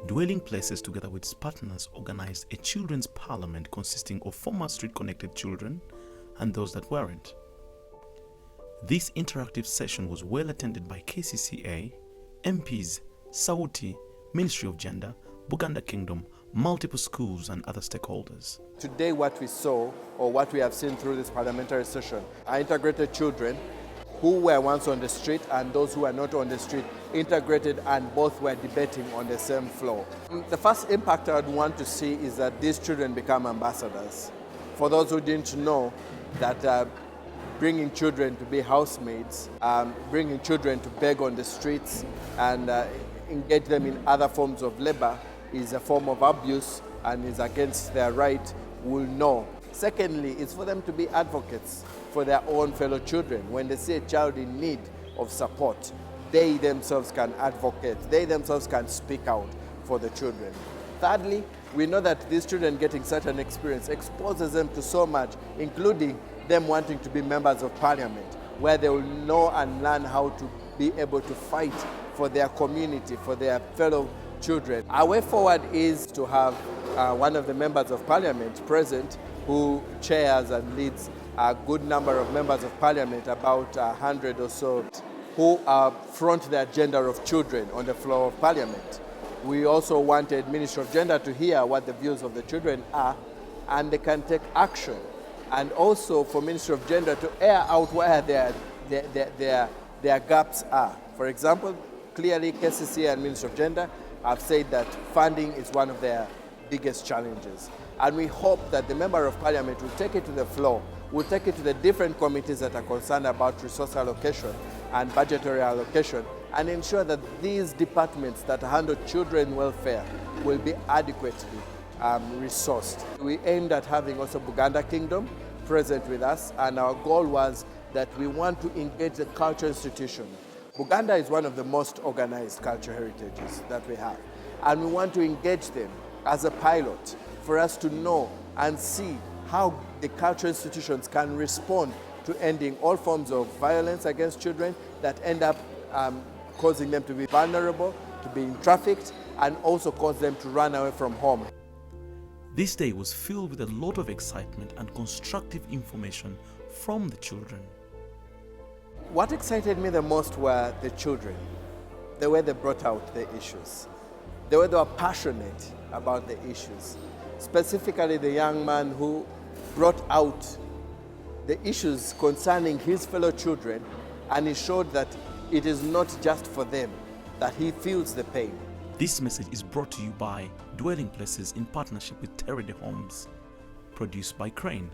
Dwelling Places, together with its partners, organized a children's parliament consisting of former street-connected children and those that weren't. This interactive session was well attended by KCCA, MPs, Sauti, Ministry of Gender, Buganda Kingdom, multiple schools and other stakeholders. Today what we saw, or what we have seen through this parliamentary session, are integrated children who were once on the street and those who were not on the street, integrated, and both were debating on the same floor. The first impact I would want to see is that these children become ambassadors. For those who didn't know, that bringing children to be housemaids, bringing children to beg on the streets and engage them in other forms of labor is a form of abuse and is against their right, will know. Secondly, it's for them to be advocates for their own fellow children. When they see a child in need of support, they themselves can advocate, they themselves can speak out for the children. Thirdly, we know that these children getting such an experience exposes them to so much, including them wanting to be members of parliament, where they will know and learn how to be able to fight for their community, for their fellow children. Our way forward is to have one of the members of parliament present who chairs and leads a good number of members of parliament, about 100 or so, who front the agenda of children on the floor of parliament. We also wanted Ministry of Gender to hear what the views of the children are, and they can take action. And also for Ministry of Gender to air out where their gaps are. For example, clearly KCCA and Ministry of Gender have said that funding is one of their biggest challenges. And we hope that the Member of Parliament will take it to the floor, will take it to the different committees that are concerned about resource allocation and budgetary allocation, and ensure that these departments that handle children welfare will be adequately resourced. We aimed at having also Buganda Kingdom present with us, and our goal was that we want to engage the cultural institution. Buganda is one of the most organized cultural heritages that we have, and we want to engage them as a pilot for us to know and see how the cultural institutions can respond to ending all forms of violence against children that end up causing them to be vulnerable, to be trafficked, and also cause them to run away from home. This day was filled with a lot of excitement and constructive information from the children. What excited me the most were the children, the way they brought out the issues, the way they were passionate about the issues, specifically the young man who brought out the issues concerning his fellow children, and he showed that it is not just for them, that he feels the pain. This message is brought to you by Dwelling Places in partnership with Terry Homes, produced by Crane.